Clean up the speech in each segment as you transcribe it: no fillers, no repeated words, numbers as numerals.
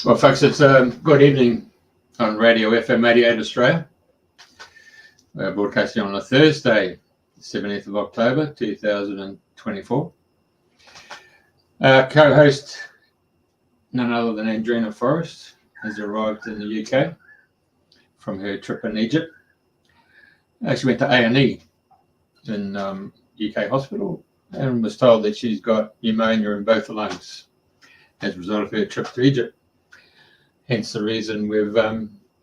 Well, folks, it's good evening on Radio FM88 Australia. We're broadcasting on a Thursday, 17th of October, 2024. Our co-host, none other than Andrina Forrest, has arrived in the UK from her trip in Egypt. She went to A&E in UK hospital and was told that she's got pneumonia in both the lungs as a result of her trip to Egypt. Hence the reason we've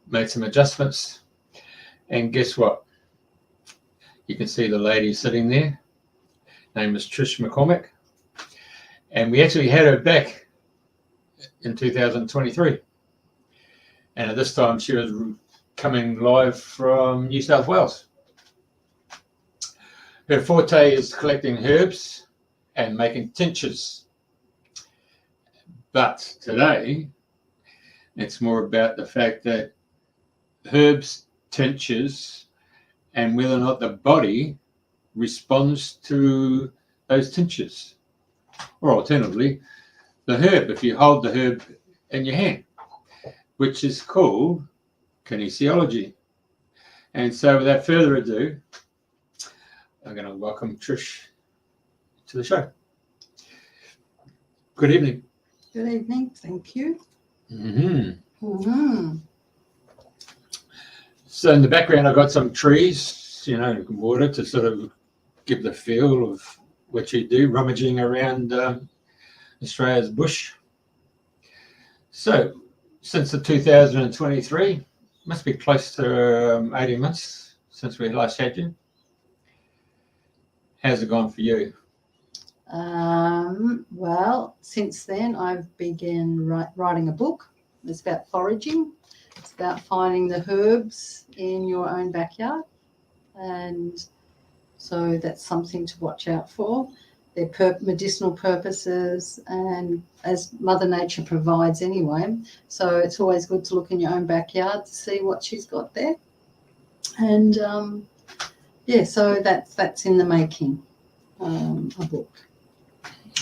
made some adjustments. And guess what? You can see the lady sitting there. Name is Tricia McCormick. And we actually had her back in 2023. And at this time, she was coming live from New South Wales. Her forte is collecting herbs and making tinctures. But today, it's more about the fact that herbs, tinctures, and whether or not the body responds to those tinctures. Or alternatively, the herb, if you hold the herb in your hand, which is called Kinesiology. And so without further ado, I'm going to welcome Trish to the show. Good evening. Good evening, thank you. So in the background, I've got some trees, water to sort of give the feel of what you do, rummaging around Australia's bush. So since the 2023, must be close to 18 months since we last had you. How's it gone for you? Well, since then I've begun writing a book. It's about foraging. It's about finding the herbs in your own backyard, and so that's something to watch out for. They're medicinal purposes, and as Mother Nature provides anyway. So it's always good to look in your own backyard to see what she's got there. And so that's in the making, a book.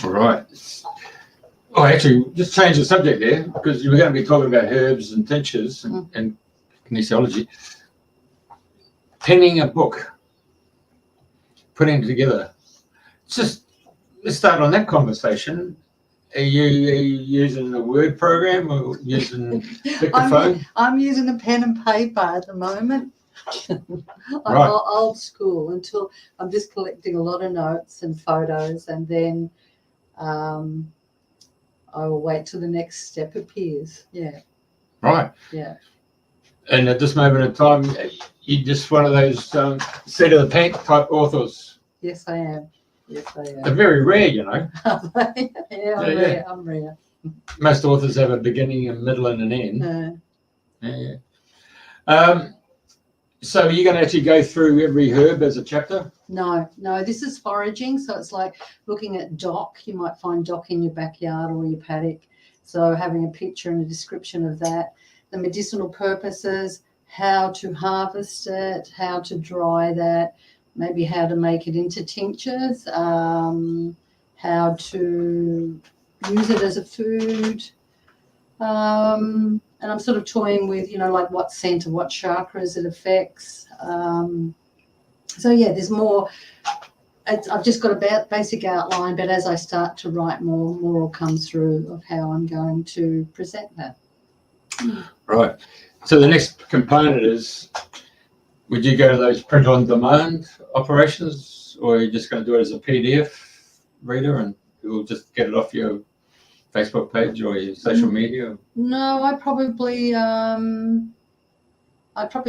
All right. Oh, actually, just change the subject there because we're going to be talking about herbs and tinctures and kinesiology. Penning a book, putting it together. Let's start on that conversation. Are you using the Word program or using phone? I'm using a pen and paper at the moment. I'm right. Old school until I'm just collecting a lot of notes and photos, and then I will wait till the next step appears. Yeah. Right. Yeah. And at this moment in time, you're just one of those seat of the pants type authors. Yes, I am. Yes, I am. They're very rare, Yeah, I'm rare. Most authors have a beginning, a middle, and an end. So are you going to actually go through every herb as a chapter? No, this is foraging. So it's like looking at dock. You might find dock in your backyard or your paddock. So having a picture and a description of that. The medicinal purposes, how to harvest it, how to dry that, maybe how to make it into tinctures, how to use it as a food. And I'm sort of toying with, like what scent or what chakras it affects. There's more. I've just got a basic outline, but as I start to write more will come through of how I'm going to present that. Right. So the next component is, would you go to those print-on-demand operations, or are you just going to do it as a PDF reader and you'll just get it off your Facebook page or your social media? No, I'd probably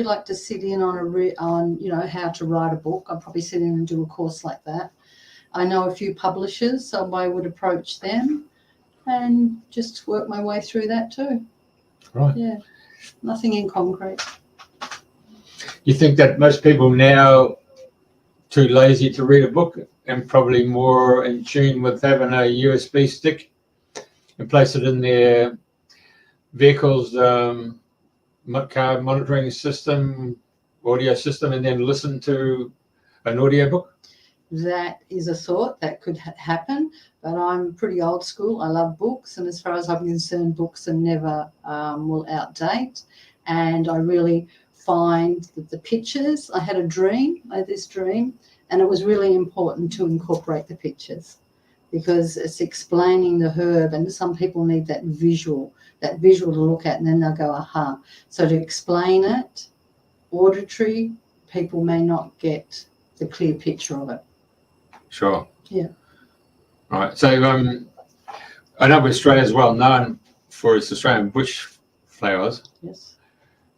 like to sit in on how to write a book. I'd probably sit in and do a course like that. I know a few publishers, so I would approach them and just work my way through that too. Right. Yeah. Nothing in concrete. You think that most people now too lazy to read a book and probably more in tune with having a USB stick and place it in their vehicle's car monitoring system, audio system, and then listen to an audio book? that is a thought that could happen, but I'm pretty old school. I love books, and as far as I'm concerned, books are never will outdate. And I really find that the pictures, I had this dream, and it was really important to incorporate the pictures because it's explaining the herb, and some people need that visual to look at, and then they'll go, aha. So to explain it, auditory, people may not get the clear picture of it. Sure. Yeah. Right. So I know Australia is well known for its Australian bush flowers. Yes.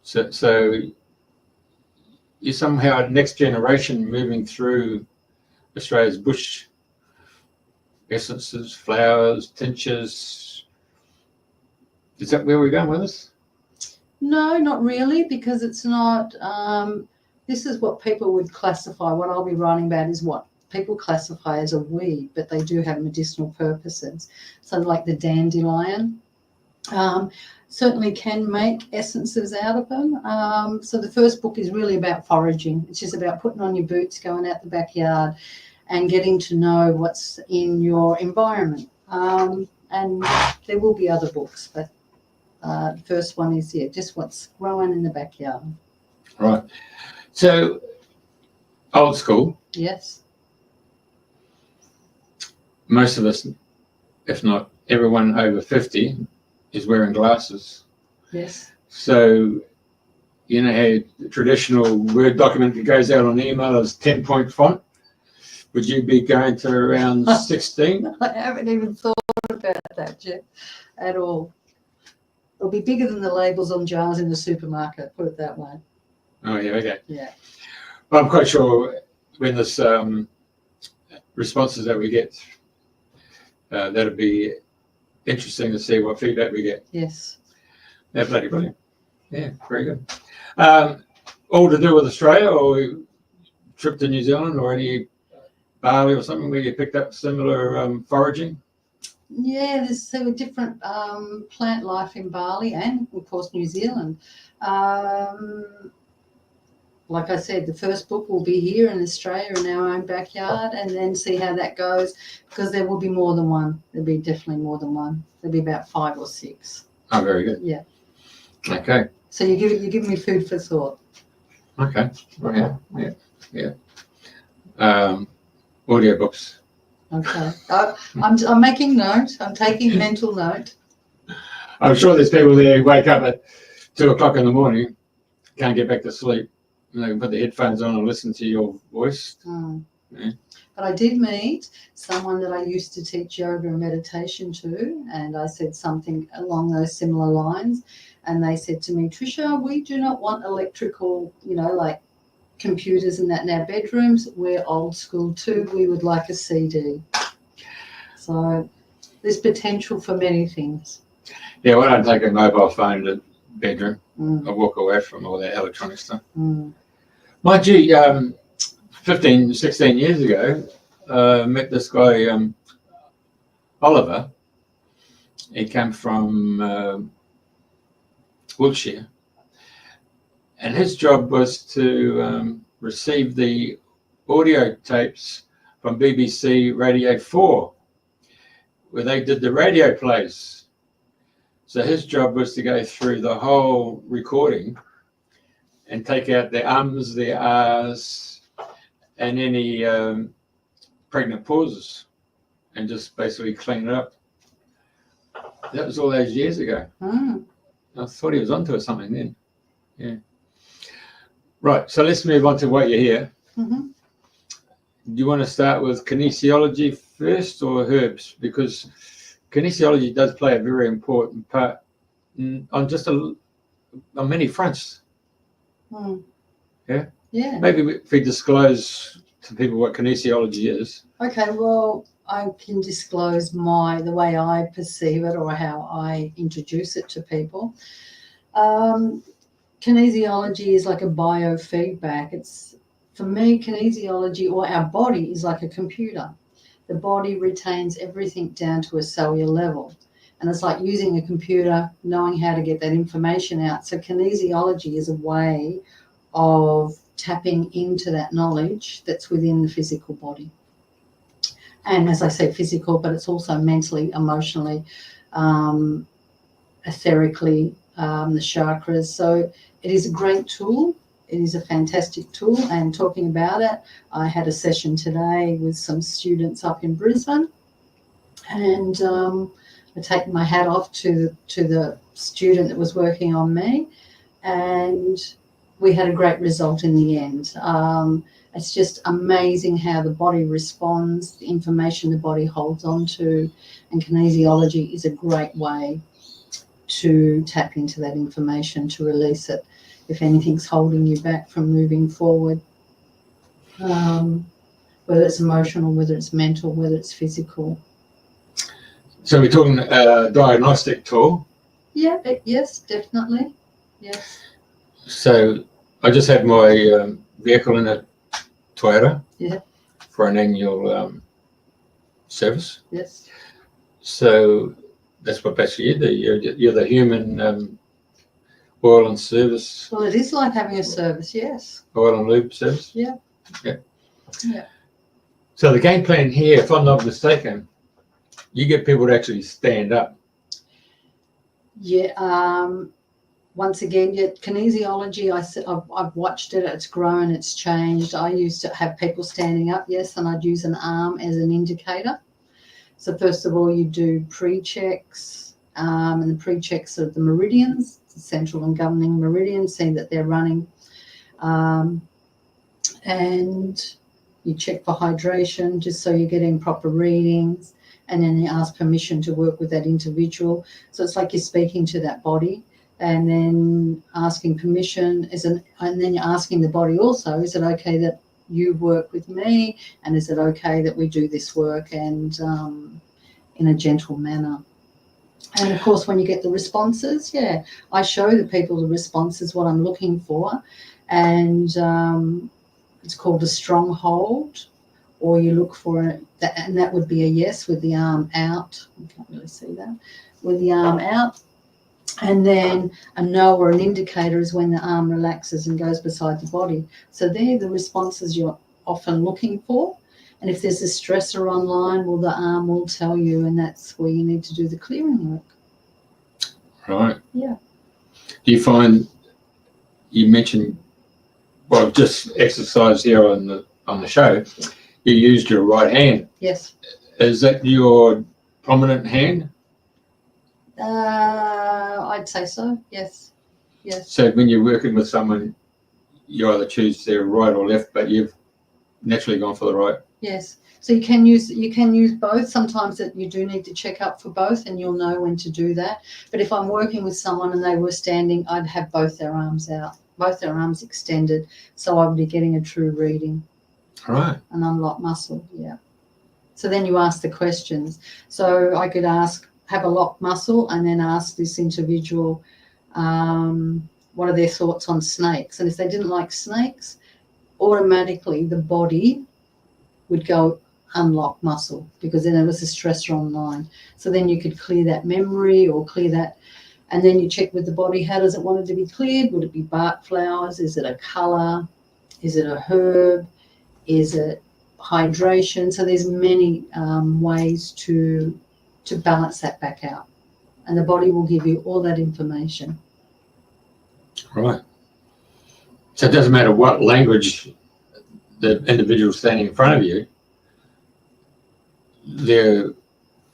So you're somehow next generation moving through Australia's bush essences, flowers, tinctures. Is that where we're going with this? No, not really, because it's not. This is what people would classify. What I'll be writing about is what people classify as a weed, but they do have medicinal purposes. So like the dandelion, certainly can make essences out of them. So the first book is really about foraging. It's just about putting on your boots, going out the backyard and getting to know what's in your environment. And there will be other books, but the first one is, just what's growing in the backyard. Right. So old school. Yes. Most of us, if not everyone over 50, is wearing glasses. Yes. So, you know how the traditional Word document that goes out on email is 10-point font? Would you be going to around 16? I haven't even thought about that, Jeff, at all. It'll be bigger than the labels on jars in the supermarket, put it that way. Oh, yeah, okay. Yeah. Well, I'm quite sure when this responses that we get, that'll be interesting to see what feedback we get. Yes. Yeah, bloody brilliant. Yeah, very good. All to do with Australia, or trip to New Zealand, or any Bali or something where you picked up similar foraging? Yeah, there's different plant life in Bali and, of course, New Zealand. Like I said, the first book will be here in Australia in our own backyard, and then see how that goes, because there will be more than one. There'll be definitely more than one. There'll be about 5 or 6. Oh, very good. Yeah. Okay. So you give me food for thought. Okay. Oh, yeah. Audiobooks. Okay. I'm making note. I'm taking mental note. I'm sure there's people there who wake up at 2 o'clock in the morning, can't get back to sleep, and they can put the headphones on and listen to your voice. Yeah. But I did meet someone that I used to teach yoga and meditation to, and I said something along those similar lines, and they said to me, Tricia, we do not want electrical, like computers and that in our bedrooms. We're old school too. We would like a CD. So there's potential for many things. Yeah, well, I don't take a mobile phone to the bedroom. I walk away from all that electronic stuff. Mind you, 15, 16 years ago, met this guy, Oliver. He came from Wiltshire, and his job was to receive the audio tapes from BBC Radio 4, where they did the radio plays. So his job was to go through the whole recording and take out the ums, the ahs, and any pregnant pauses, and just basically clean it up. That was all those years ago. I thought he was onto something then. Yeah. Right, so let's move on to what you hear. Do you want to start with kinesiology first or herbs? Because kinesiology does play a very important part on many fronts. Yeah? Yeah. Maybe if we disclose to people what kinesiology is. Okay, well, I can disclose the way I perceive it or how I introduce it to people. Kinesiology is like a biofeedback. For me, kinesiology, or our body, is like a computer. The body retains everything down to a cellular level. And it's like using a computer, knowing how to get that information out. So kinesiology is a way of tapping into that knowledge that's within the physical body. And as I said, physical, but it's also mentally, emotionally, etherically, the chakras. So it is a great tool. It is a fantastic tool. And talking about it, I had a session today with some students up in Brisbane, and I take my hat off to the student that was working on me, and we had a great result in the end. It's just amazing how the body responds, the information the body holds on to, and kinesiology is a great way to tap into that information, to release it if anything's holding you back from moving forward, whether it's emotional, whether it's mental, whether it's physical. So we're talking diagnostic tool. Yeah, yes, definitely. Yes. So I just had my vehicle in a Toyota for an annual service. Yes. So that's what basically you do. You're the human oil and service. Well, it is like having a service, yes. Oil and lube service. Yeah. Yeah. Yeah. So the game plan here, if I'm not mistaken, you get people to actually stand up. Yeah. Once again, kinesiology, I've watched it, it's grown, it's changed. I used to have people standing up, yes, and I'd use an arm as an indicator. So first of all, you do pre-checks, and the pre-checks of the meridians, the central and governing meridians, see that they're running. And you check for hydration, just so you're getting proper readings. And then you ask permission to work with that individual. So it's like you're speaking to that body, and then asking permission and then you're asking the body also, is it okay that you work with me, and is it okay that we do this work, and in a gentle manner. And of course, when you get the responses, I show the people the responses, what I'm looking for, and it's called a stronghold. Or you look for it, and that would be a yes with the arm out. You can't really see that. With the arm out. And then a no or an indicator is when the arm relaxes and goes beside the body. So they're the responses you're often looking for. And if there's a stressor online, well, the arm will tell you, and that's where you need to do the clearing work. Right. Yeah. Do you find, you mentioned, well, just exercise here on the show, you used your right hand. Yes. Is that your prominent hand? I'd say so. Yes. Yes. So when you're working with someone, you either choose their right or left, but you've naturally gone for the right. Yes. So you can use both. Sometimes that you do need to check up for both, and you'll know when to do that. But if I'm working with someone and they were standing, I'd have both their arms out, both their arms extended, so I'd be getting a true reading. Right. An unlocked muscle, yeah. So then you ask the questions. So I could have a locked muscle, and then ask this individual, what are their thoughts on snakes? And if they didn't like snakes, automatically the body would go unlock muscle, because then there was a stressor online. So then you could clear that memory or clear that, and then you check with the body, how does it want it to be cleared? Would it be bark flowers? Is it a colour? Is it a herb? Is it hydration? So there's many ways to balance that back out, and the body will give you all that information. Right. So it doesn't matter what language the individual standing in front of you, their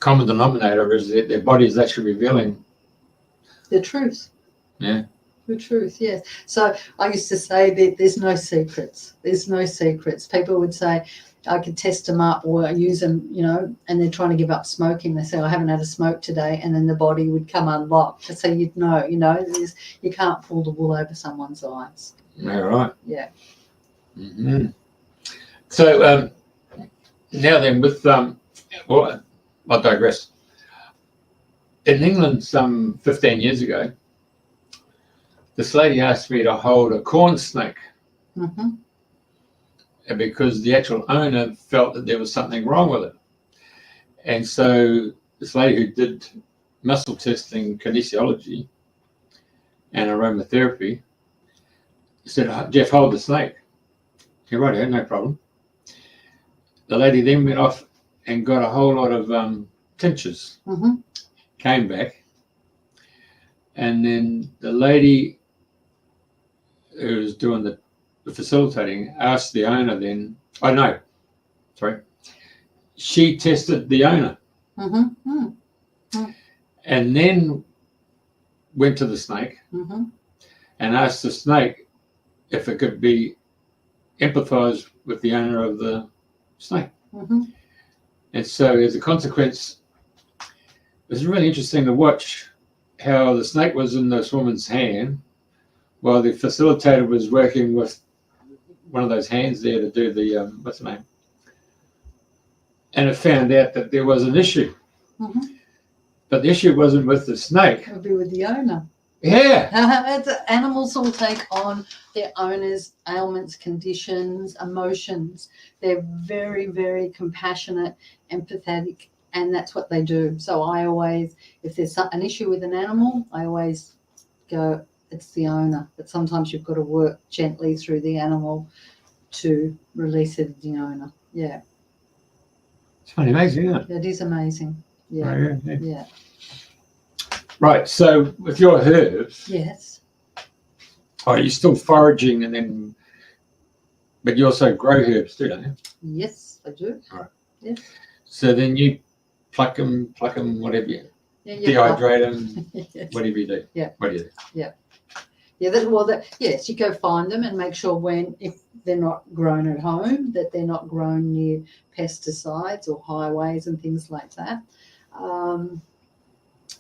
common denominator is that their body is actually revealing the truth. Yeah. The truth, yes. So I used to say that there's no secrets. There's no secrets. People would say, I could test them up or use them, and they're trying to give up smoking. They say, I haven't had a smoke today, and then the body would come unlocked. So you'd know, you can't pull the wool over someone's eyes. Yeah, right. Yeah. Mm-hmm. So now then, with well, I digress. In England, some 15 years ago, this lady asked me to hold a corn snake. Mm-hmm. Because the actual owner felt that there was something wrong with it. And so this lady who did muscle testing, kinesiology, and aromatherapy said, Jeff, hold the snake. Yeah, right, no problem. The lady then went off and got a whole lot of tinctures. Mm-hmm. Came back, and then the lady who was doing the facilitating asked the owner then, oh no, sorry, she tested the owner Mm-hmm. Mm-hmm. and then went to the snake Mm-hmm. and asked the snake if it could be empathise with the owner of the snake. Mm-hmm. And so as a consequence, it was really interesting to watch how the snake was in this woman's hand while the facilitator was working with one of those hands there to do the, what's the name? And it found out that there was an issue. Mm-hmm. But the issue wasn't with the snake. It would be with the owner. Yeah. Animals will take on their owner's ailments, conditions, emotions. They're very, very compassionate, empathetic, and that's what they do. So I always, if there's an issue with an animal, I always go, it's the owner. But sometimes you've got to work gently through the animal to release it to the owner. Yeah. It's funny, amazing, isn't it? It is amazing. Yeah. Right, yeah. Yeah. Right, so with your herbs, Yes. are you still foraging and then, but you also grow herbs too, don't you? Yes, I do. All right. Yes. So then you pluck them, whatever you, Yeah, dehydrate them, Yes. whatever you do. Yeah. What do you do? Yeah, yes, you go find them and make sure if they're not grown at home, that they're not grown near pesticides or highways and things like that.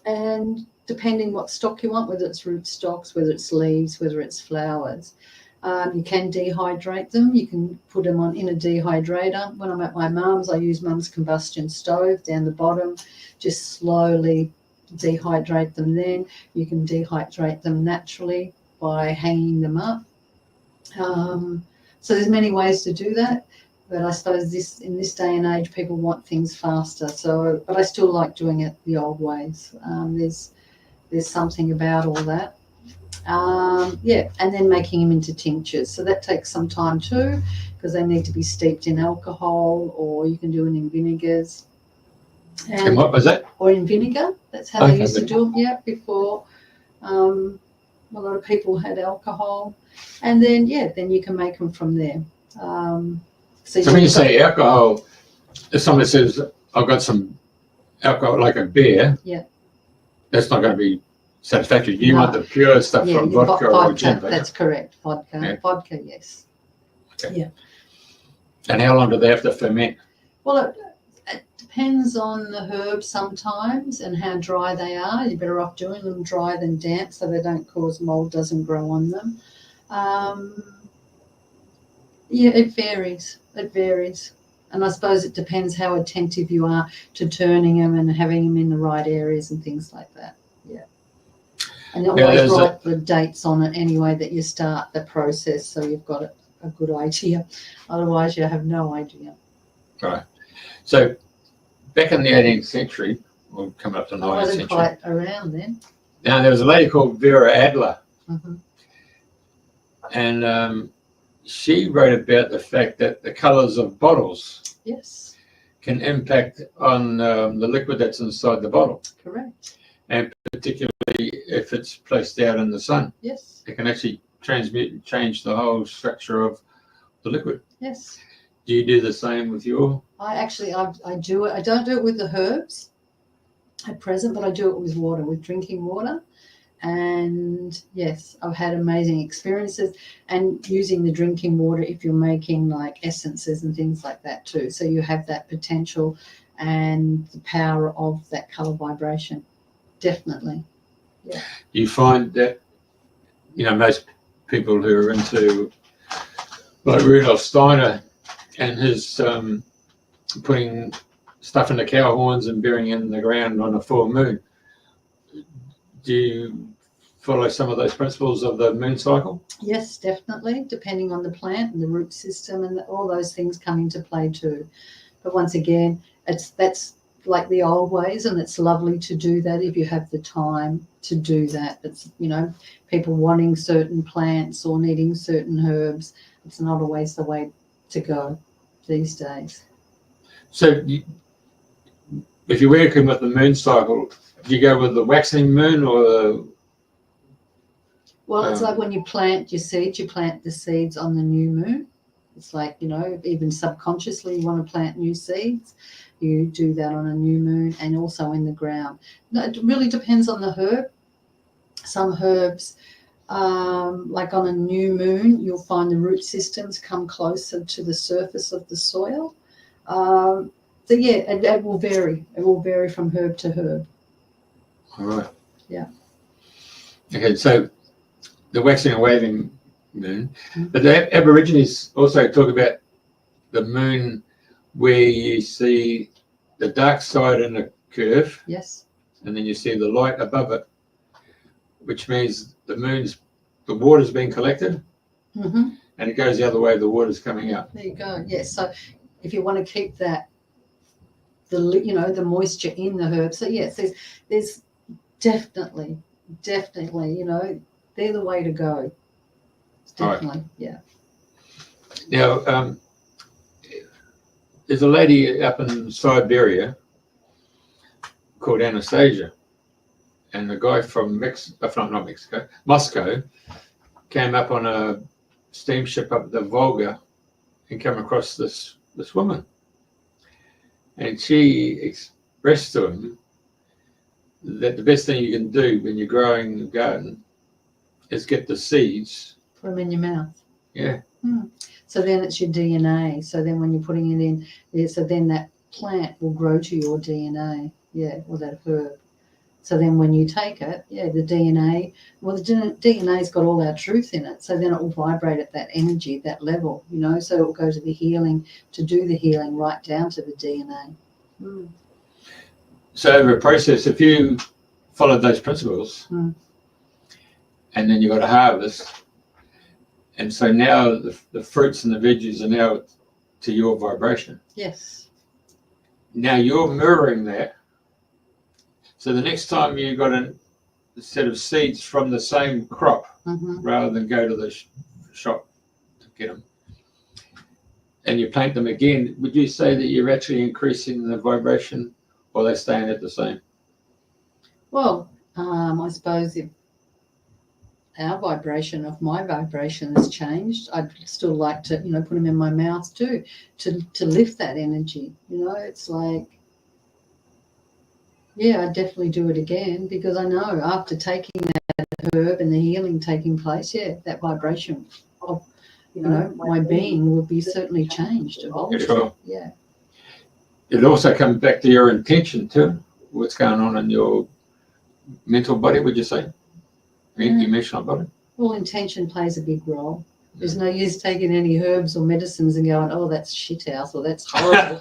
And depending what stock you want, whether it's root stocks, whether it's leaves, whether it's flowers, you can dehydrate them. You can put them in a dehydrator. When I'm at my mum's, I use mum's combustion stove down the bottom, just slowly dehydrate them. Then you can dehydrate them naturally by hanging them up. So there's many ways to do that, but I suppose in this day and age, people want things faster. So, but I still like doing it the old ways. There's something about all that. Yeah, and then making them into tinctures. So that takes some time too, because they need to be steeped in alcohol, or you can do it in vinegars. And what was that? Or in vinegar. That's how they used to do them. Yeah, before. A lot of people had alcohol, and then you can make them from there. So when you say alcohol, if somebody says, I've got some alcohol like a beer, that's not going to be satisfactory. You want the pure stuff from vodka or gin. That's correct. Vodka. Yeah. Vodka, yes. Okay. Yeah. And how long do they have to ferment? Well, it depends on the herbs sometimes and how dry they are. You're better off doing them dry than damp so they don't cause mold, doesn't grow on them. It varies. It varies. And I suppose it depends how attentive you are to turning them and having them in the right areas and things like that. Yeah. And always write the dates on it anyway that you start the process so you've got a good idea. Otherwise, you have no idea. Right. So back in the 18th century, or coming up to the 19th century. I wasn't quite around then. Now, there was a lady called Vera Adler. Mm-hmm. And she wrote about the fact that the colours of bottles can impact on the liquid that's inside the bottle. Correct. And particularly if it's placed out in the sun. Yes. It can actually transmute and change the whole structure of the liquid. Yes. Do you do the same with your? I do it. I don't do it with the herbs at present, but I do it with water, with drinking water. And yes, I've had amazing experiences and using the drinking water if you're making like essences and things like that too. So you have that potential and the power of that colour vibration. Definitely. Yeah. You find that, most people who are into like Rudolf Steiner and his putting stuff in the cow horns and burying it in the ground on a full moon. Do you follow some of those principles of the moon cycle? Yes, definitely, depending on the plant and the root system and all those things come into play too. But once again, that's like the old ways, and it's lovely to do that if you have the time to do that. It's, people wanting certain plants or needing certain herbs. It's not always the way to go these days. So if you're working with the moon cycle, do you go with the waxing moon or the... Well, it's like when you plant your seeds, you plant the seeds on the new moon. It's like, you know, even subconsciously you want to plant new seeds. You do that on a new moon and also in the ground. No, it really depends on the herb. Some herbs, like on a new moon, you'll find the root systems come closer to the surface of the soil. So, yeah, it will vary. It will vary from herb to herb. All right. Yeah. Okay, so the waxing and waving moon. But the Aborigines also talk about the moon where you see the dark side in a curve. Yes. And then you see the light above it, which means the water's being collected, and it goes the other way, the water's coming out. There you go. Yes. So if you want to keep that, the moisture in the herb. So yes, there's definitely, they're the way to go. Definitely, right. Yeah. Now, there's a lady up in Siberia called Anastasia, and the guy from Moscow, came up on a steamship up the Volga and came across this woman, and she expressed to him that the best thing you can do when you're growing a garden is get the seeds. Put them in your mouth. Yeah. So then it's your DNA. So then when you're putting it in, so then that plant will grow to your DNA. Yeah, or that herb. So then when you take it, the DNA, well, the DNA's got all our truth in it. So then it will vibrate at that energy, that level, so it will go to the healing, to do the healing right down to the DNA. So over a process, if you followed those principles, and then you got a harvest, and so now the fruits and the veggies are now to your vibration. Yes. Now you're mirroring that. So the next time you got a set of seeds from the same crop, rather than go to the shop to get them, and you plant them again, would you say that you're actually increasing the vibration, or are they staying at the same? Well, I suppose if my vibration has changed, I'd still like to, put them in my mouth too, to lift that energy. It's like, yeah, I'd definitely do it again, because I know after taking that herb and the healing taking place, that vibration of, my being will be certainly changed, evolved. Sure. Yeah. It also comes back to your intention too. What's going on in your mental body, would you say? Emotional body? Well, intention plays a big role. There's no use taking any herbs or medicines and going, oh, that's shit house or that's horrible.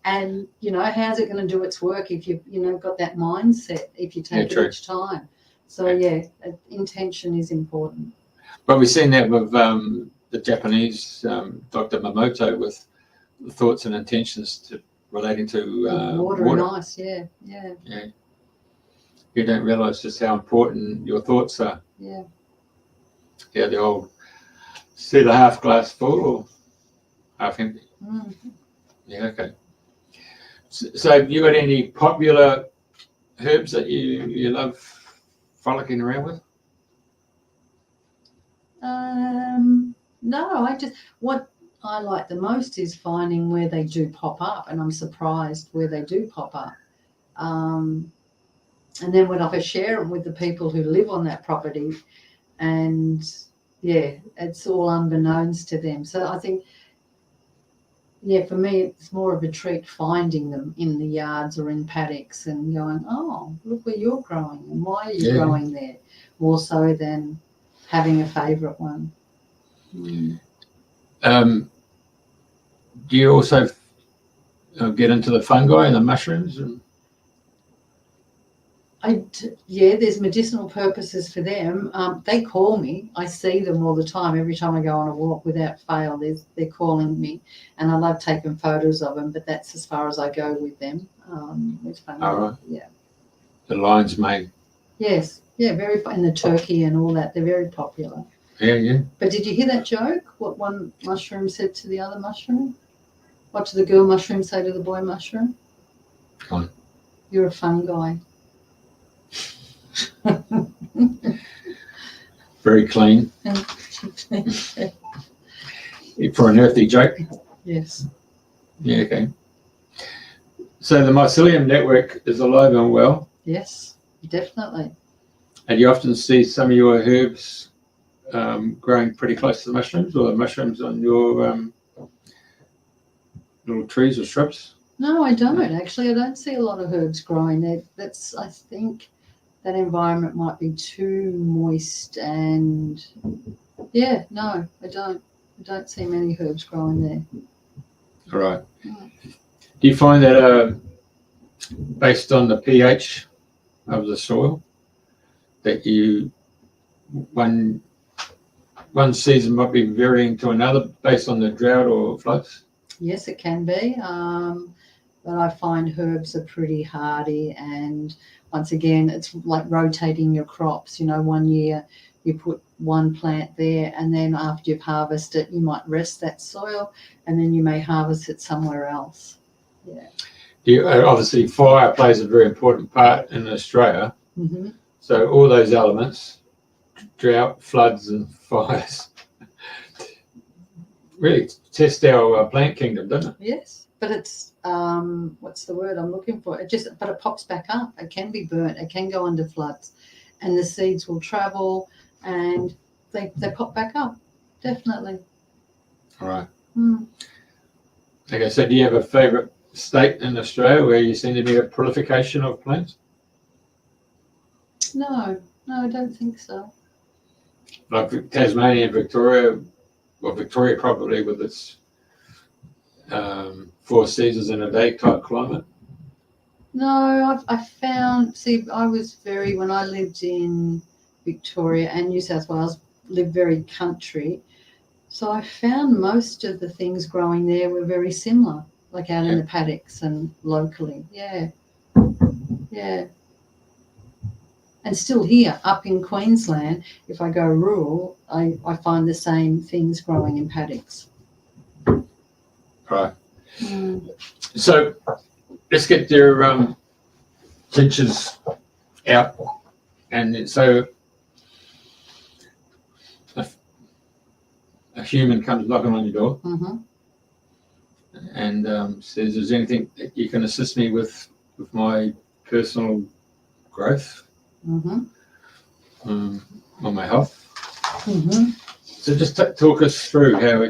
And, how's it going to do its work if you've, got that mindset, if you take it each time? So, intention is important. Well, we've seen that with the Japanese Dr. Mamoto with thoughts and intentions relating to water and ice, yeah. You don't realise just how important your thoughts are. Yeah. Yeah, the old see the half glass full or half empty. Yeah, okay. So have you got any popular herbs that you love frolicking around with? No, what I like the most is finding where they do pop up, and I'm surprised where they do pop up. And then when I share them with the people who live on that property, and it's all unbeknownst to them. So I think, for me, it's more of a treat finding them in the yards or in paddocks and going, oh, look where you're growing and why are you growing there, more so than having a favourite one. Do you also get into the fungi and the mushrooms? There's medicinal purposes for them. They call me. I see them all the time. Every time I go on a walk, without fail, they're calling me, and I love taking photos of them. But that's as far as I go with them. With fungi. All right. Yeah. The lion's mane. Yes. Yeah. And the turkey and all that. They're very popular. Yeah. But did you hear that joke? What one mushroom said to the other mushroom? What did the girl mushroom say to the boy mushroom? Go on. You're a fungi. Very clean. For an earthy joke. Yes. Yeah, okay. So the mycelium network is alive and well. Yes, definitely. And you often see some of your herbs growing pretty close to the mushrooms, or the mushrooms on your little trees or shrubs. No, I don't. Actually, I don't see a lot of herbs growing there. I think that environment might be too moist, and yeah, no, I don't see many herbs growing there. All right. Do you find that based on the pH of the soil, that one season might be varying to another based on the drought or floods? Yes, it can be. But I find herbs are pretty hardy, and once again, it's like rotating your crops. You know, one year you put one plant there, and then after you've harvested it, you might rest that soil, and then you may harvest it somewhere else. Yeah. Obviously, fire plays a very important part in Australia. Mm-hmm. So all those elements, drought, floods, and fires, really test our plant kingdom, doesn't it? Yes, but it's what's the word I'm looking for? But it pops back up. It can be burnt. It can go under floods, and the seeds will travel, and they pop back up. Definitely. All right. Mm. Okay, so do you have a favourite state in Australia where you seem to be a prolification of plants? No, I don't think so. Like Tasmania, Victoria, well, Victoria probably with its 4 seasons in a day type climate. No, I found, when I lived in Victoria and New South Wales, lived very country. So I found most of the things growing there were very similar, like out in the paddocks and locally. Yeah. And still here, up in Queensland, if I go rural, I find the same things growing in paddocks. Right. Mm. So let's get their tinctures out. And so a human comes knocking on your door, Mm-hmm. and says, "Is there anything that you can assist me with my personal growth, Mm-hmm. or my health?" Mm-hmm. So just talk us through how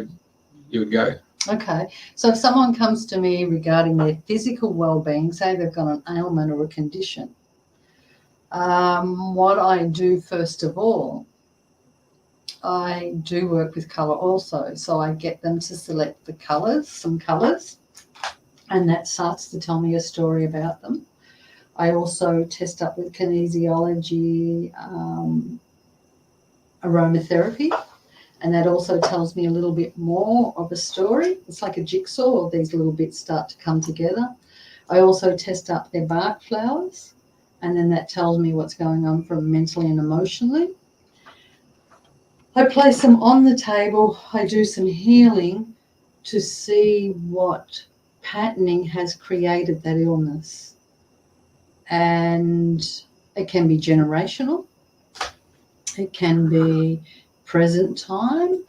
you would go. Okay, so if someone comes to me regarding their physical well-being, say they've got an ailment or a condition, what I do first of all, I do work with colour also. So I get them to select the colours, some colours, and that starts to tell me a story about them. I also test up with kinesiology, aromatherapy, and that also tells me a little bit more of a story. It's like a jigsaw, all these little bits start to come together. I also test up their bark flowers, and then that tells me what's going on from mentally and emotionally. I place them on the table. I do some healing to see what patterning has created that illness. And it can be generational. It can be present time.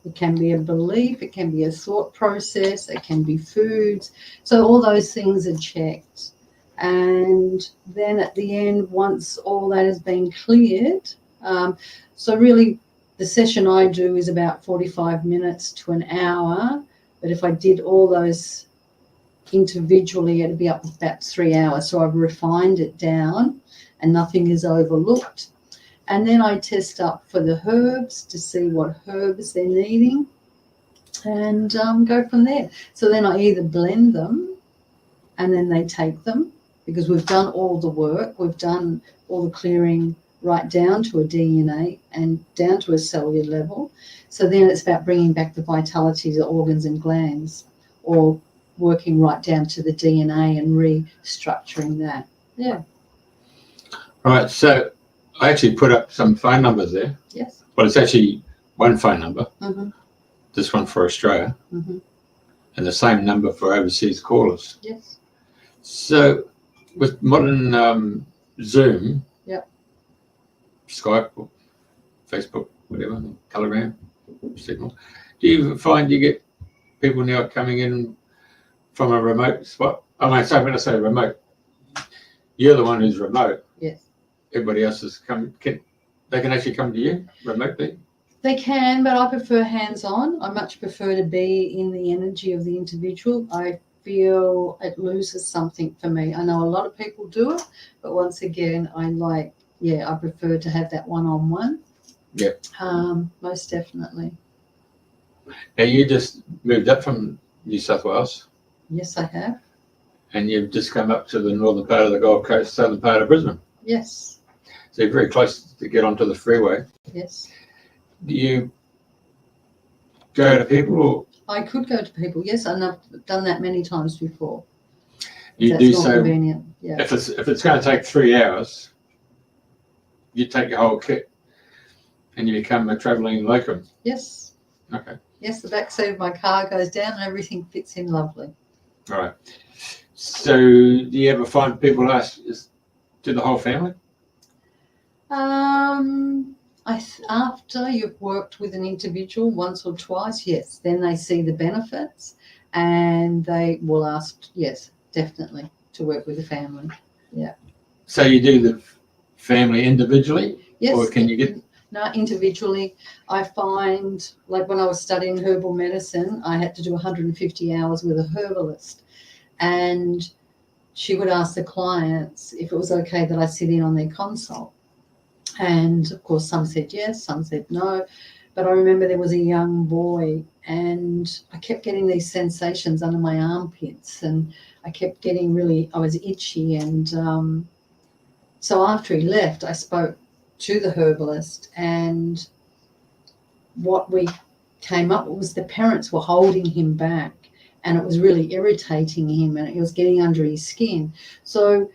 It can be a belief. It can be a thought process. It can be foods. So all those things are checked. And then at the end, once all that has been cleared, so really the session I do is about 45 minutes to an hour. But if I did all those individually, it'd be up to about 3 hours. So I've refined it down and nothing is overlooked. And then I test up for the herbs to see what herbs they're needing and go from there. So then I either blend them and then they take them, because we've done all the work. We've done all the clearing right down to a DNA and down to a cellular level. So then it's about bringing back the vitality to the organs and glands, or working right down to the DNA and restructuring that. Yeah. All right, so I actually put up some phone numbers there. Yes. Well, it's actually one phone number, Mm-hmm. this one for Australia, Mm-hmm. and the same number for overseas callers. Yes. So with modern Zoom, Yep. Skype, or Facebook, whatever, Telegram, Signal, do you find you get people now coming in from a remote spot? I mean, so when I say remote, you're the one who's remote. Yes. Everybody else is they can actually come to you remotely? They can, but I prefer hands-on. I much prefer to be in the energy of the individual. I feel it loses something for me. I know a lot of people do it, but once again, I prefer to have that one-on-one. Yeah. Most definitely. Now, you just moved up from New South Wales, Yes, I have. and you've just come up to the northern part of the Gold Coast, southern part of Brisbane. Yes. So you're very close to get onto the freeway. Yes. Do you go to people, or I could go to people, yes, and I've done that many times before. you That's do more so? convenient. Yeah. If it's going to take 3 hours, you take your whole kit and you become a travelling locum. Yes. Okay. Yes, the back seat of my car goes down and everything fits in lovely. All right. So do you ever find people ask, to the whole family? After you've worked with an individual once or twice, yes, then they see the benefits and they will ask, yes, definitely, to work with the family. Yeah. So you do the family individually? Yes. Or can you get... No, individually. I find, like when I was studying herbal medicine, I had to do 150 hours with a herbalist, and she would ask the clients if it was okay that I sit in on their consult. And of course, some said yes, some said no. But I remember there was a young boy, and I kept getting these sensations under my armpits, and I kept getting I was itchy. And so after he left, I spoke to the herbalist, and what we came up with was the parents were holding him back, and it was really irritating him, and it was getting under his skin. So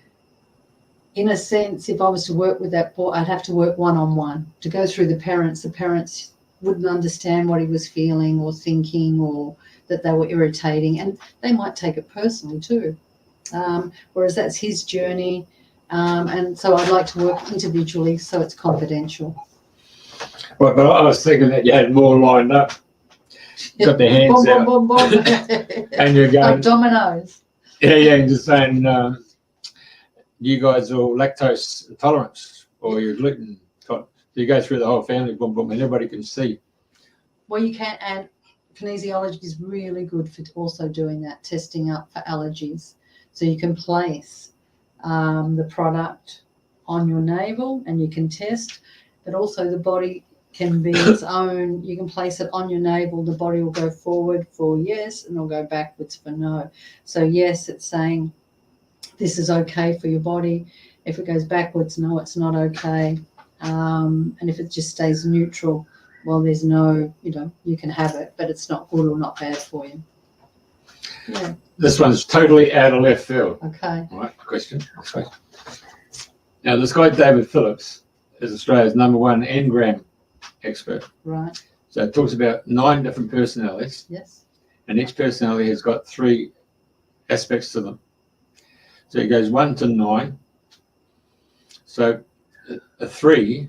in a sense, if I was to work with that boy, I'd have to work one-on-one to go through the parents. The parents wouldn't understand what he was feeling or thinking, or that they were irritating, and they might take it personally too. Whereas that's his journey, and so I'd like to work individually, so it's confidential. Well, but I was thinking that you had more lined up. Got their hands out. Boom, boom, boom. And you're going... Like dominoes. Yeah, and just saying, you guys are lactose intolerant or you're gluten intolerant. So you go through the whole family, boom, boom, and everybody can see. Well, you can, and kinesiology is really good for also doing that, testing up for allergies. So you can place the product on your navel and you can test, but also the body can be its own. You can place it on your navel, the body will go forward for yes, and it'll go backwards for no. So yes, it's saying this is okay for your body. If it goes backwards, no, it's not okay. And if it just stays neutral, well, there's no, you can have it, but it's not good or not bad for you. Yeah. This one's totally out of left field. Okay. All right, question. Now, this guy, David Phillips, is Australia's #1 engram expert. Right. So it talks about 9 different personalities. Yes. And each personality has got 3 aspects to them. So it goes 1 to 9. So a 3,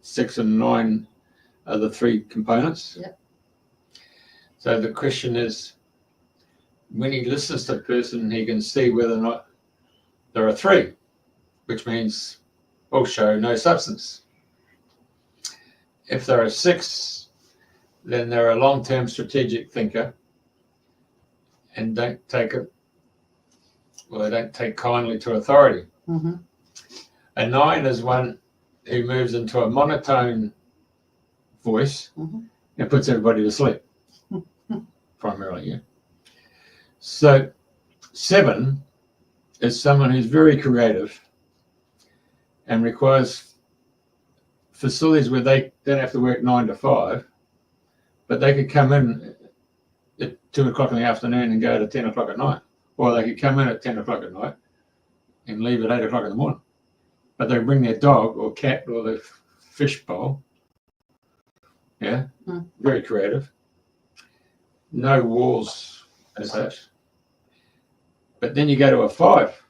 6 and 9 are the 3 components. Yep. So the question is, when he listens to a person, he can see whether or not there are 3, which means will show no substance. If there are 6, then they're a long-term strategic thinker and don't take kindly to authority. Mm-hmm. A 9 is one who moves into a monotone voice and puts everybody to sleep, primarily, yeah. So 7 is someone who's very creative and requires facilities where they don't have to work 9 to 5, but they could come in at 2 o'clock in the afternoon and go to 10 o'clock at night, or they could come in at 10 o'clock at night and leave at 8 o'clock in the morning. But they bring their dog or cat or their fish bowl. Yeah, very creative. No walls as such. But then you go to a 5.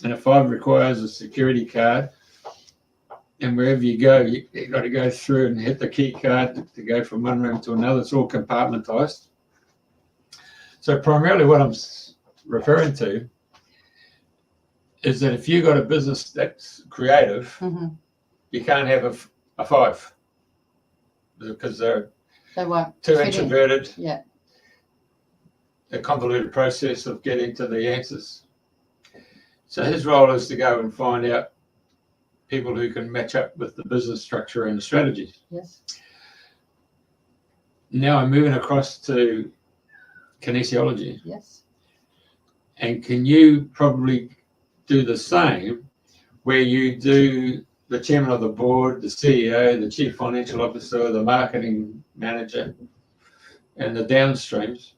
and a 5 requires a security card. And wherever you go, you've got to go through and hit the key card to go from one room to another. It's all compartmentized. So primarily what I'm referring to is that if you've got a business that's creative, you can't have a 5 because they won't too introverted. Yeah. A convoluted process of getting to the answers. So his role is to go and find out people who can match up with the business structure and the strategy. Yes. Now I'm moving across to kinesiology. Yes. And can you probably do the same where you do the chairman of the board, the CEO, the chief financial officer, the marketing manager, and the downstreams,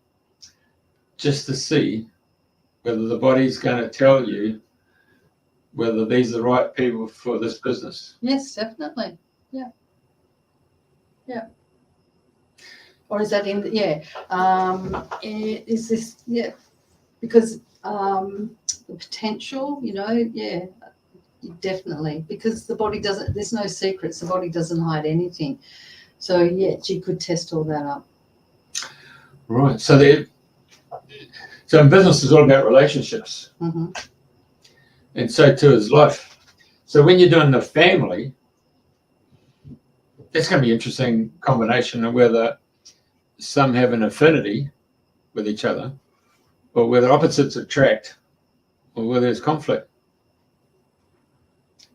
just to see whether the body's going to tell you whether these are the right people for this business? Yes, definitely. Yeah. Yeah. Or is that in the, is this, because the potential, definitely, because the body doesn't, there's no secrets, the body doesn't hide anything. So, you could test all that up. Right. So in business is all about relationships. And so too is life. So when you're doing the family, that's going to be an interesting combination of whether some have an affinity with each other, or whether opposites attract, or whether there's conflict.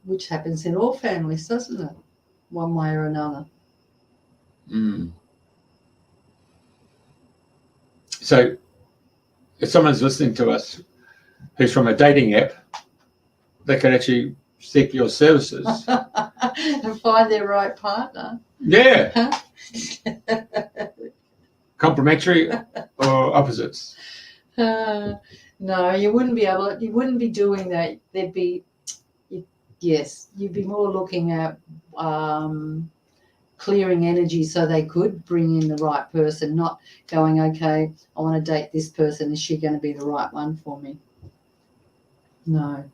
Which happens in all families, doesn't it? One way or another. So if someone's listening to us who's from a dating app, they can actually seek your services. And find their right partner. Yeah. Complementary or opposites? No, you wouldn't be doing that. You'd be more looking at clearing energy so they could bring in the right person, not going, okay, I want to date this person. Is she going to be the right one for me? No.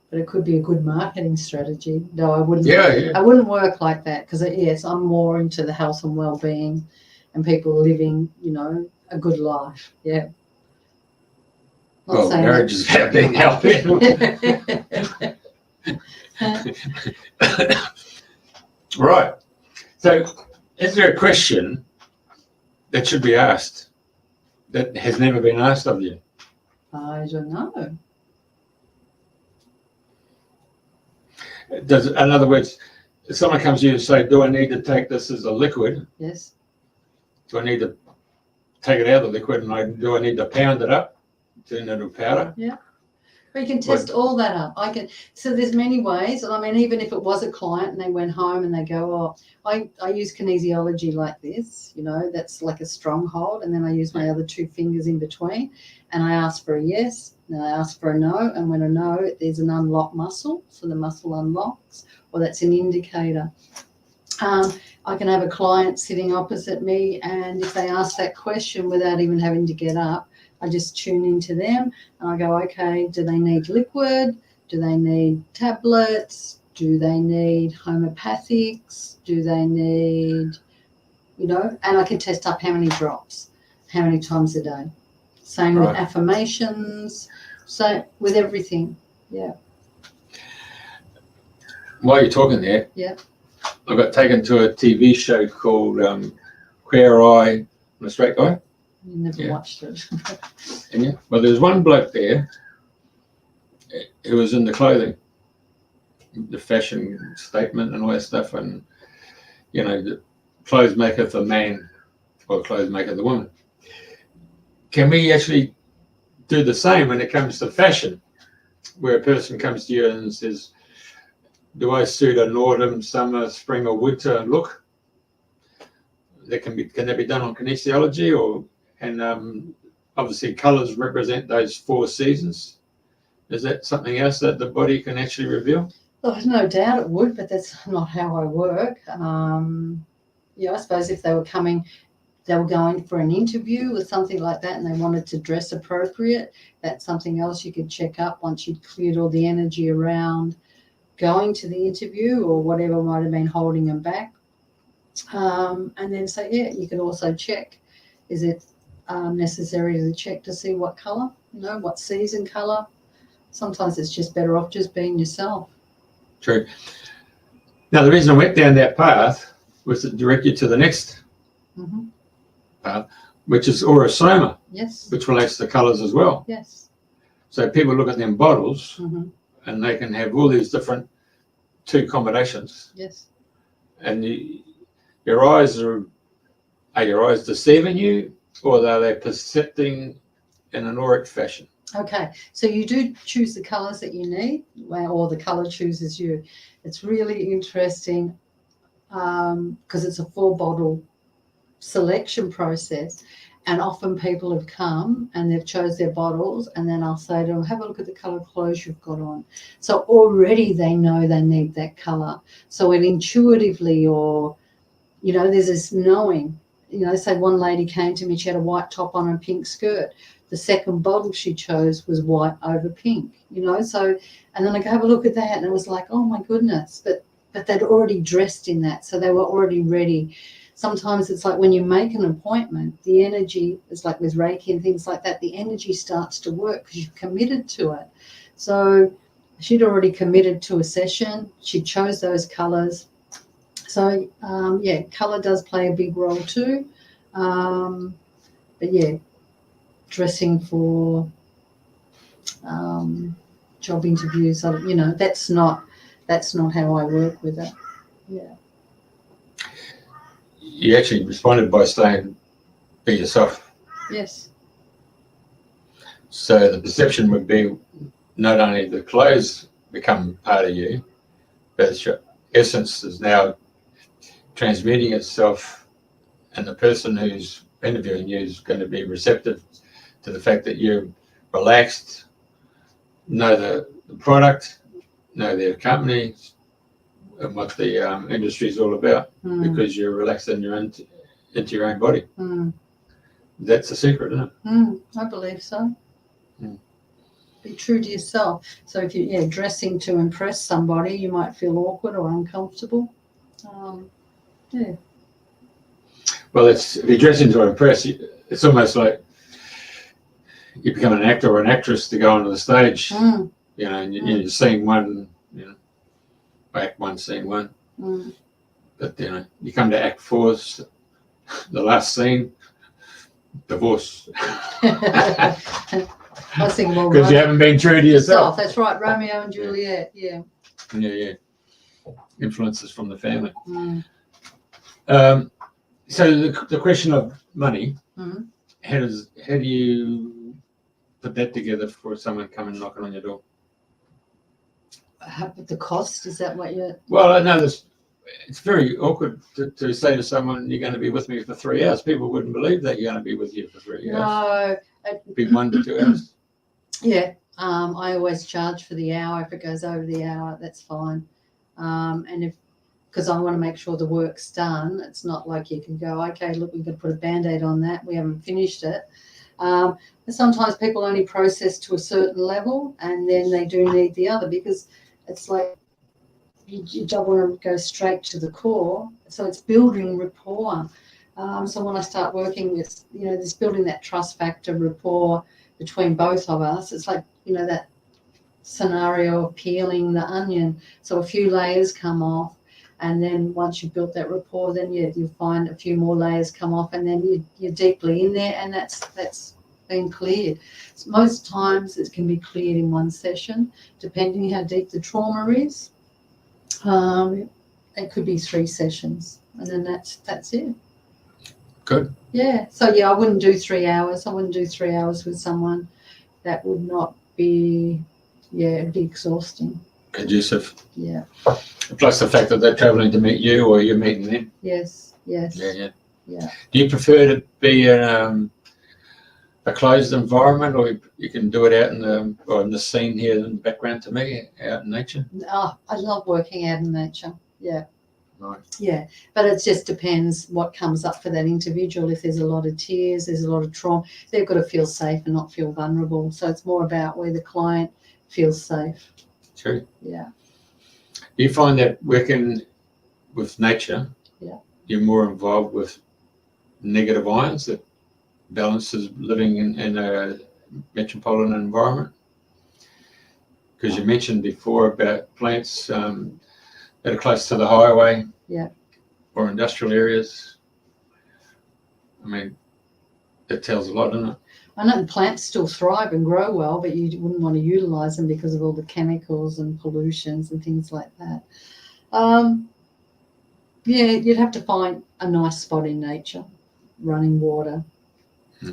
But it could be a good marketing strategy. No, I wouldn't. Yeah. I wouldn't work like that because, I'm more into the health and well-being and people living, a good life. Yeah. Well, marriage is about being healthy. Right. So, is there a question that should be asked that has never been asked of you? I don't know. In other words, if someone comes to you and say, do I need to take this as a liquid? Yes. Do I need to take it out of the liquid and do I need to pound it up, turn it into powder? Yeah. But you can test all that up. So there's many ways. I mean, even if it was a client and they went home and they go, I use kinesiology like this, that's like a stronghold. And then I use my other 2 fingers in between and I ask for a yes. Then I ask for a no, and when a no, there's an unlocked muscle, so the muscle unlocks, or that's an indicator. I can have a client sitting opposite me, and if they ask that question without even having to get up, I just tune into them, and I go, okay, do they need liquid? Do they need tablets? Do they need homeopathics? Do they need, and I can test up how many drops, how many times a day. Same with affirmations, so with everything, yeah. While you're talking there, I got taken to a TV show called Queer Eye on a Straight Guy. You never watched it. And well, there's one bloke there who was in the clothing, the fashion statement and all that stuff, and the clothes maketh the man, or clothes maketh the woman. Can we actually do the same when it comes to fashion, where a person comes to you and says, do I suit an autumn, summer, spring or winter look? Can that be done on kinesiology? And obviously colours represent those 4 seasons. Is that something else that the body can actually reveal? Well, there's no doubt it would, but that's not how I work. I suppose if they were coming, they were going for an interview or something like that and they wanted to dress appropriate, that's something else you could check up once you'd cleared all the energy around going to the interview or whatever might have been holding them back. And then you can also check, is it necessary to check to see what colour, what season colour. Sometimes it's just better off just being yourself. True. Now, the reason I went down that path was to direct you to the next path, which is aurosoma, yes, which relates to colours as well. Yes. So people look at them bottles and they can have all these different 2 combinations. Yes. And your eyes are your eyes deceiving you, or are they percepting in an auric fashion? Okay, so you do choose the colours that you need, or the colour chooses you. It's really interesting because it's a 4-bottle selection process, and often people have come and they've chose their bottles, and then I'll say to them, have a look at the colour clothes you've got on. So already they know they need that colour. So it intuitively, or there's this knowing. Say one lady came to me, she had a white top on and a pink skirt. The second bottle she chose was white over pink, so, and then I go, have a look at that, and it was like, oh my goodness, but they'd already dressed in that, so they were already ready. Sometimes it's like when you make an appointment, the energy is like with Reiki and things like that, the energy starts to work because you've committed to it. So she'd already committed to a session, she chose those colours. So, colour does play a big role too. But yeah, dressing for job interviews, that's not how I work with it. Yeah. You actually responded by saying, be yourself. Yes. So the perception would be not only the clothes become part of you, but your essence is now transmuting itself, and the person who's interviewing you is going to be receptive to the fact that you're relaxed, know the product, know their company, and what the industry is all about, because you're relaxed and you're into your own body. That's the secret, isn't it? I believe so. Be true to yourself. So if you're dressing to impress somebody, you might feel awkward or uncomfortable. Yeah. Well, if you're dressing to impress, it's almost like you become an actor or an actress to go onto the stage, and you're seeing one, act 1, scene 1. But you come to act 4, the last scene, divorce. I was thinking more because you haven't been true to yourself. That's right, Romeo and Juliet. Yeah. Influences from the family. So the question of money, how do you put that together for someone coming knocking on your door? The cost, is that what you're... Well, I know this. It's very awkward to say to someone, you're going to be with me for 3 hours. People wouldn't believe that you're going to be with you for 3 hours. No. It'd be 1 to 2 hours. Yeah. I always charge for the hour. If it goes over the hour, that's fine. And because I want to make sure the work's done, it's not like you can go, okay, look, we've got to put a Band-Aid on that. We haven't finished it. Sometimes people only process to a certain level, and then they do need the other, because it's like you don't want to go straight to the core. So it's building rapport. So when I start working with, this building that trust factor rapport between both of us, it's like, that scenario of peeling the onion. So a few layers come off, and then once you've built that rapport, then you'll find a few more layers come off, and then you're deeply in there, and that's been cleared. So most times it can be cleared in one session, depending how deep the trauma is. It could be 3 sessions, and then that's it. Good. Yeah. So I wouldn't do 3 hours. I wouldn't do 3 hours with someone. That would not be, it'd be exhausting. Conducive. Yeah. Plus the fact that they're travelling to meet you, or you're meeting them. Yes. Yeah. Do you prefer to be in a closed environment, or you can do it out in the scene here in the background to me, out in nature? Oh, I love working out in nature. Yeah. Right. Yeah, but it just depends what comes up for that individual. If there's a lot of tears, there's a lot of trauma, they've got to feel safe and not feel vulnerable. So it's more about where the client feels safe. True. Yeah. Do you find that working with nature, you're more involved with negative ions that balances living in a metropolitan environment? Because you mentioned before about plants that are close to the highway, or industrial areas. I mean, it tells a lot, doesn't it? I know the plants still thrive and grow well, but you wouldn't want to utilise them because of all the chemicals and pollutions and things like that. Yeah, you'd have to find a nice spot in nature. Running water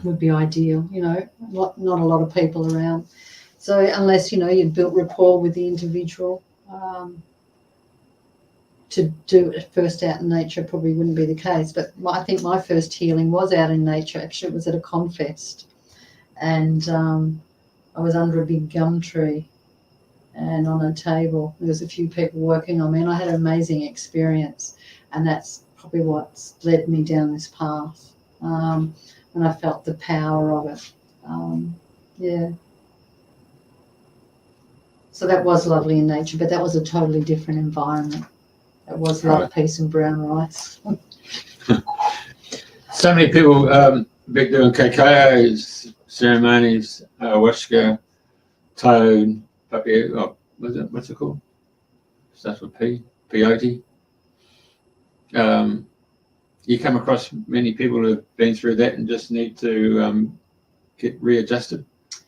would be ideal, you know, not a lot of people around. So unless, you know, you'd built rapport with the individual, to do it first out in nature probably wouldn't be the case. But I think my first healing was out in nature. Actually, it was at a confest. And I was under a big gum tree and on a table. There was a few people working on me, and I had an amazing experience. And that's probably what's led me down this path. And I felt the power of it. Yeah. So that was lovely in nature, but that was a totally different environment. It was love, peace, and brown rice. So many people big doing cacaos, ceremonies, ayahuasca, toad, puppy. Oh, what's it called? Starts with P. Peyote. You come across many people who have been through that and just need to get readjusted,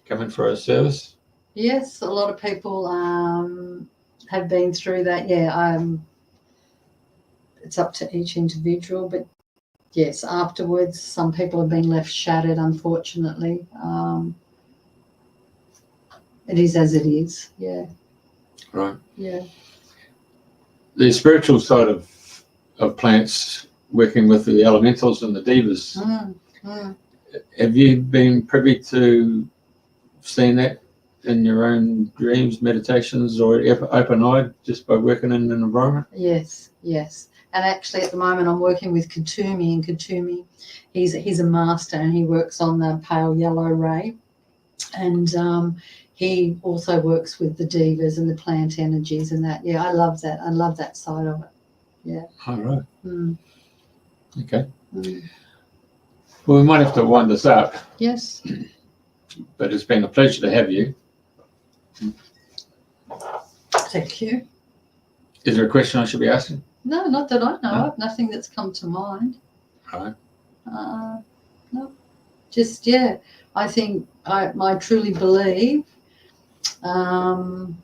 come in for a service. Yes, a lot of people have been through that. Yeah, it's up to each individual, but yes, afterwards, some people have been left shattered, unfortunately. It is as it is, yeah. Right. Yeah. The spiritual side of plants, working with the elementals and the divas, have you been privy to seeing that in your own dreams, meditations, or open-eyed just by working in an environment? Yes, yes. And actually at the moment I'm working with Katumi, and Katumi, he's a master and he works on the pale yellow ray. And he also works with the divas and the plant energies and that. Yeah, I love that. I love that side of it. Yeah. All right. Okay. Mm. Well, we might have to wind this up. Yes. But it's been a pleasure to have you. Thank you. Is there a question I should be asking? No, not that I know of. Nothing that's come to mind. Right. No. Just, yeah, I think I truly believe, for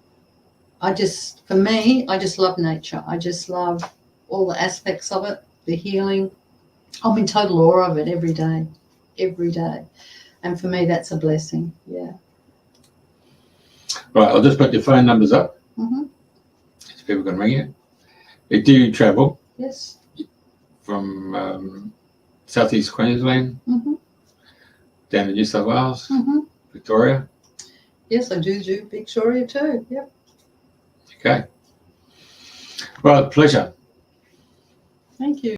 me, I just love nature. I just love all the aspects of it, the healing. I'm in total awe of it every day. And for me, that's a blessing, yeah. Right, I'll just put your phone numbers up. Mm-hmm. So people can ring you. You do travel. Yes. From southeast Queensland, down to New South Wales, Victoria. Yes, I do Victoria too, yep. Okay. Well, pleasure. Thank you.